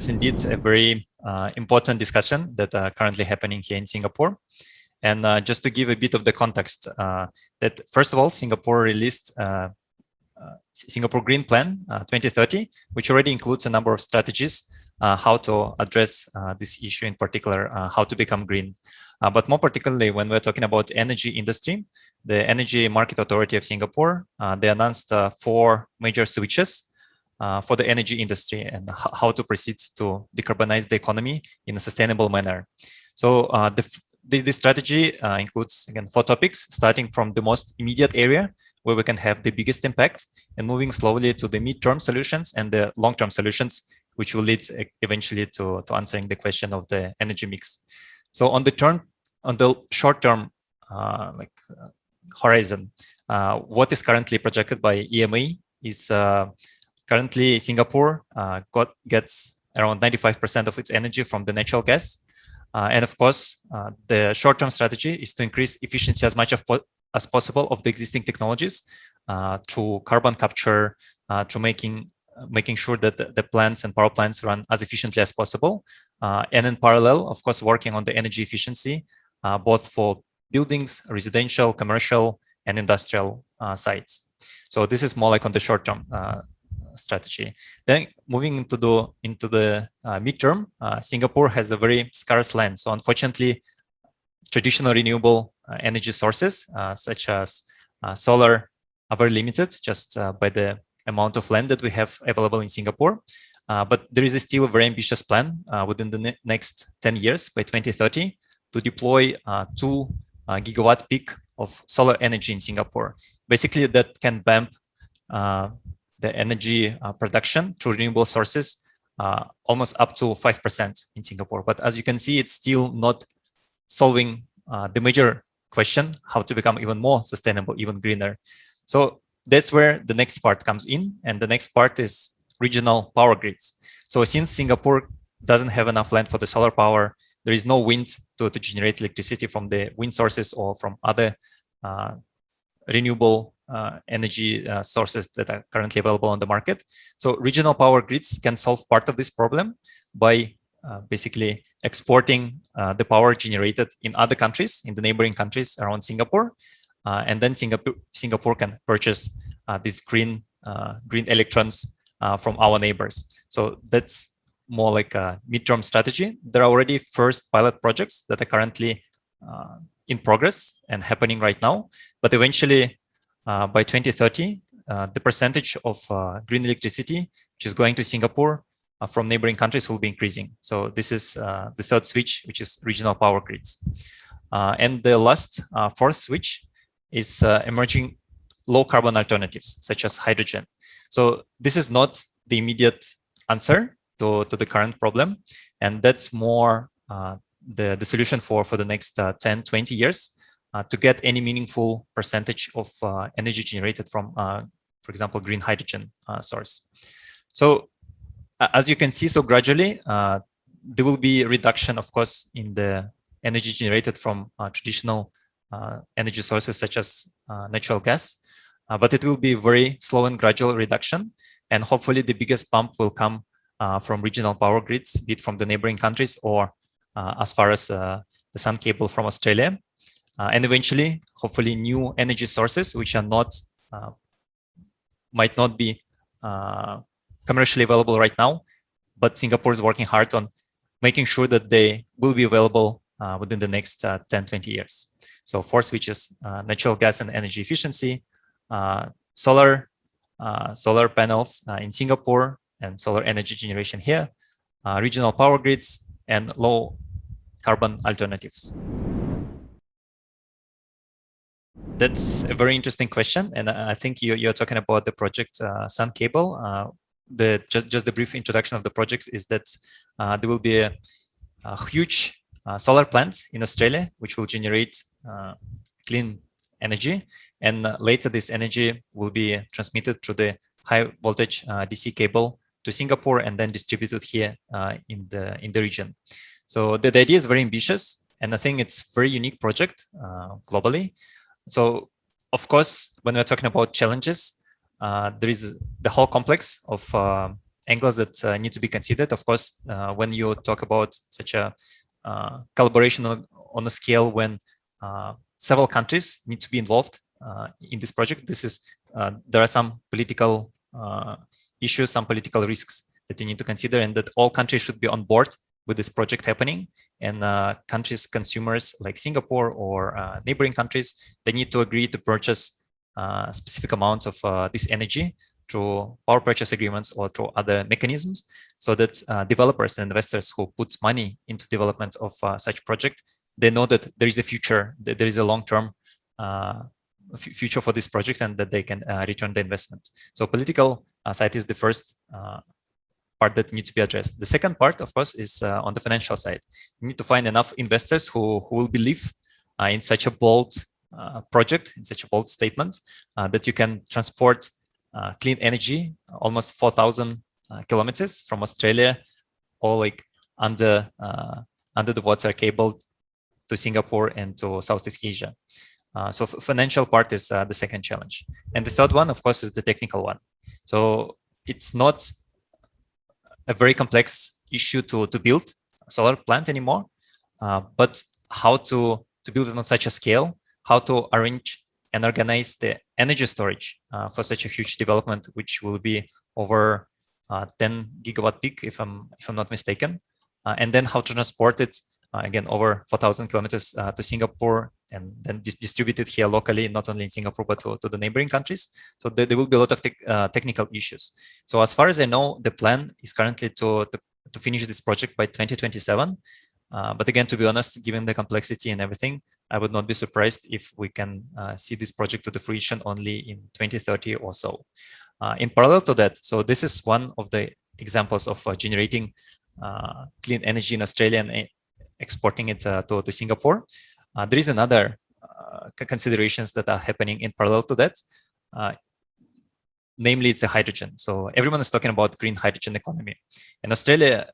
It's indeed a very important discussion that are currently happening here in Singapore. And just to give a bit of the context, that first of all, Singapore released Singapore Green Plan 2030, which already includes a number of strategies how to address this issue, in particular, how to become green. But more particularly, when we're talking about energy industry, the Energy Market Authority of Singapore, they announced 4 major switches for the energy industry and how to proceed to decarbonize the economy in a sustainable manner. So this strategy includes, again, 4 topics, starting from the most immediate area where we can have the biggest impact and moving slowly to the mid-term solutions and the long-term solutions, which will lead eventually to answering the question of the energy mix. So on the short-term horizon, what is currently projected by EMA is currently Singapore gets around 95% of its energy from the natural gas. And of course, the short-term strategy is to increase efficiency as much as possible of the existing technologies through carbon capture, to making sure that the plants and power plants run as efficiently as possible. And in parallel, of course, working on the energy efficiency, both for buildings, residential, commercial, and industrial sites. So this is more like on the short-term strategy. Then moving into the midterm, Singapore has a very scarce land. So unfortunately, traditional renewable energy sources such as solar are very limited just by the amount of land that we have available in Singapore. But there is still a very ambitious plan within the next 10 years by 2030 to deploy 2 gigawatt peak of solar energy in Singapore. Basically, that can bump the energy production through renewable sources almost up to 5% in Singapore. But as you can see, it's still not solving the major question, how to become even more sustainable, even greener. So that's where the next part comes in. And the next part is regional power grids. So since Singapore doesn't have enough land for the solar power, there is no wind to generate electricity from the wind sources or from other renewable energy sources that are currently available on the market. So regional power grids can solve part of this problem by basically exporting the power generated in other countries, in the neighboring countries around Singapore. And then Singapore can purchase these green electrons from our neighbors. So that's more like a midterm strategy. There are already first pilot projects that are currently in progress and happening right now. But eventually, by 2030, the percentage of green electricity which is going to Singapore from neighboring countries will be increasing. So this is the third switch, which is regional power grids. And the last, fourth switch is emerging low carbon alternatives, such as hydrogen. So this is not the immediate answer to the current problem. And that's more the solution for the next 10, 20 years to get any meaningful percentage of energy generated from, for example, green hydrogen source. So as you can see, so gradually, there will be a reduction, of course, in the energy generated from traditional energy sources such as natural gas, but it will be very slow and gradual reduction. And hopefully the biggest bump will come from regional power grids, be it from the neighboring countries or as far as the sun cable from Australia. And eventually, hopefully new energy sources, which are not, might not be commercially available right now, but Singapore is working hard on making sure that they will be available within the next 10, 20 years. So 4 switches, natural gas and energy efficiency, solar panels in Singapore and solar energy generation here, regional power grids, and low carbon alternatives. That's a very interesting question. And I think you're talking about the project Sun Cable. Just the brief introduction of the project is that there will be a huge solar plant in Australia, which will generate clean energy. And later this energy will be transmitted through the high voltage DC cable to Singapore and then distributed here in the region. So the idea is very ambitious, and I think it's a very unique project globally. So of course, when we're talking about challenges, there is the whole complex of angles that need to be considered. Of course, when you talk about such a collaboration on a scale when several countries need to be involved in this project, there are some political issues, some political risks that you need to consider, and that all countries should be on board with this project happening. And countries, consumers like Singapore or neighboring countries, they need to agree to purchase specific amounts of this energy through power purchase agreements or through other mechanisms, so that developers and investors who put money into development of such project, they know that there is a future, that there is a long-term future for this project, and that they can return the investment. So political side is the first part that needs to be addressed. The second part, of course, is on the financial side. You need to find enough investors who will believe in such a bold project, in such a bold statement, that you can transport clean energy almost 4,000 kilometers from Australia, or like under the water cable to Singapore and to Southeast Asia. So financial part is the second challenge. And the third one, of course, is the technical one. So it's not a very complex issue to build a solar plant anymore, but how to build it on such a scale, how to arrange and organize the energy storage for such a huge development, which will be over 10 gigawatt peak, if I'm not mistaken, and then how to transport it again over 4,000 kilometers to Singapore, and then distribute it here locally, not only in Singapore but to the neighboring countries. So there will be a lot of technical issues. So as far as I know, the plan is currently to finish this project by 2027. But again, to be honest, given the complexity and everything, I would not be surprised if we can see this project to the fruition only in 2030 or so. In parallel to that, so this is one of the examples of generating clean energy in Australia and exporting it to Singapore. There is another considerations that are happening in parallel to that. Namely, it's the hydrogen. So everyone is talking about green hydrogen economy. In Australia,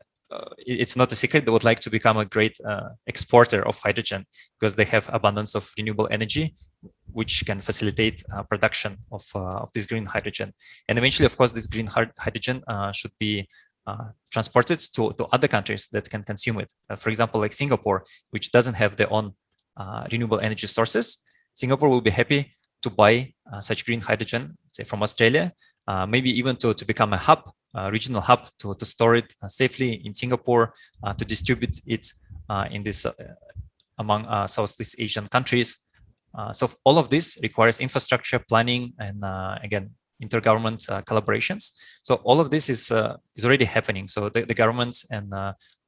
it's not a secret, they would like to become a great exporter of hydrogen, because they have abundance of renewable energy, which can facilitate production of this green hydrogen. And eventually, of course, this green hydrogen should be transported to other countries that can consume it. For example, like Singapore, which doesn't have their own renewable energy sources. Singapore will be happy to buy such green hydrogen, say from Australia, maybe even to become a hub, regional hub, to store it safely in Singapore, to distribute it in this among Southeast Asian countries. So all of this requires infrastructure planning and again, intergovernment collaborations. So all of this is already happening. So the governments and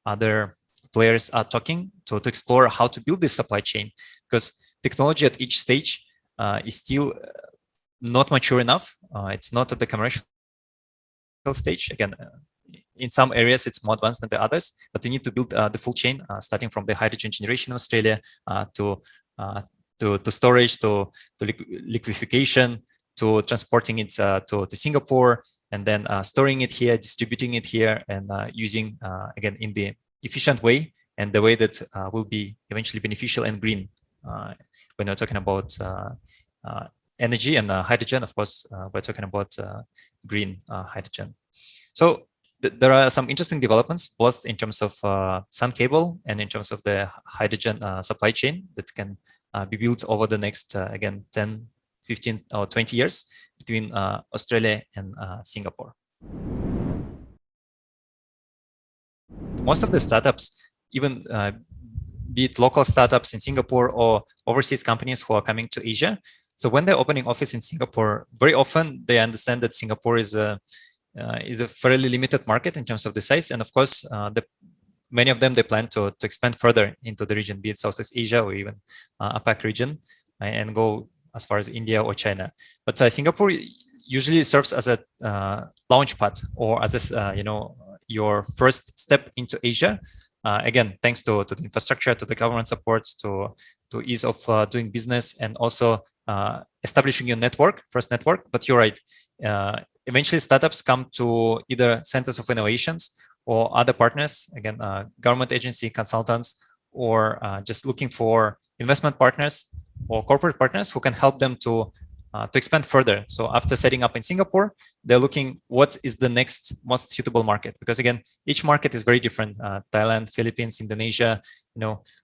other players are talking to explore how to build this supply chain, because technology at each stage is still not mature enough. It's not at the commercial stage. Again, in some areas it's more advanced than the others, but you need to build the full chain, starting from the hydrogen generation in Australia to storage, to liquefaction, to transporting it to Singapore, and then storing it here, distributing it here, and using again in the efficient way, and the way that will be eventually beneficial and green. When we're talking about energy and hydrogen, of course, we're talking about green hydrogen. So there are some interesting developments, both in terms of sun cable and in terms of the hydrogen supply chain that can be built over the next, again, 10, 15 or 20 years between Australia and Singapore. Most of the startups, even be it local startups in Singapore or overseas companies who are coming to Asia, so when they're opening office in Singapore, very often they understand that Singapore is a fairly limited market in terms of the size, and of course, many of them, they plan to expand further into the region, be it Southeast Asia or even APAC region, and go as far as India or China. But Singapore usually serves as a launch pad, or as a your first step into Asia. Again, thanks to the infrastructure, to the government support, to ease of doing business, and also establishing your first network. But you're right. Eventually, startups come to either centers of innovations or other partners, again, government agency, consultants, or just looking for investment partners or corporate partners who can help them to to expand further. So after setting up in Singapore, they're looking what is the next most suitable market, because again, each market is very different. Thailand, Philippines, Indonesia,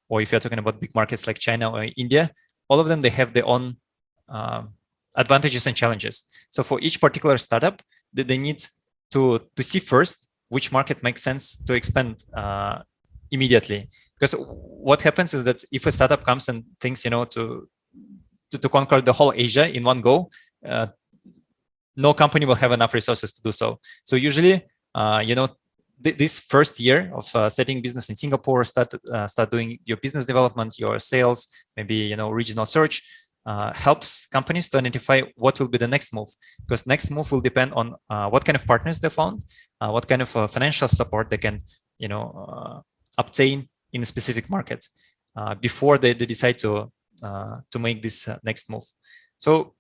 or if you're talking about big markets like China or India, all of them, they have their own advantages and challenges. So for each particular startup, they need to see first which market makes sense to expand immediately. Because what happens is that if a startup comes and thinks, to conquer the whole Asia in one go, no company will have enough resources to do so. So usually, this first year of setting business in Singapore, start doing your business development, your sales, maybe regional search, helps companies to identify what will be the next move. Because next move will depend on what kind of partners they found, what kind of financial support they can, obtain in a specific market before they decide to make this next move. So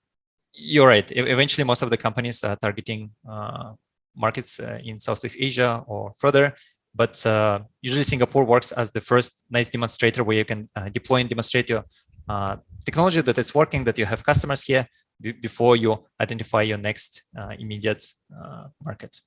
you're right. Eventually, most of the companies are targeting markets in Southeast Asia or further. But usually Singapore works as the first nice demonstrator where you can deploy and demonstrate your technology that is working, that you have customers here before you identify your next immediate market.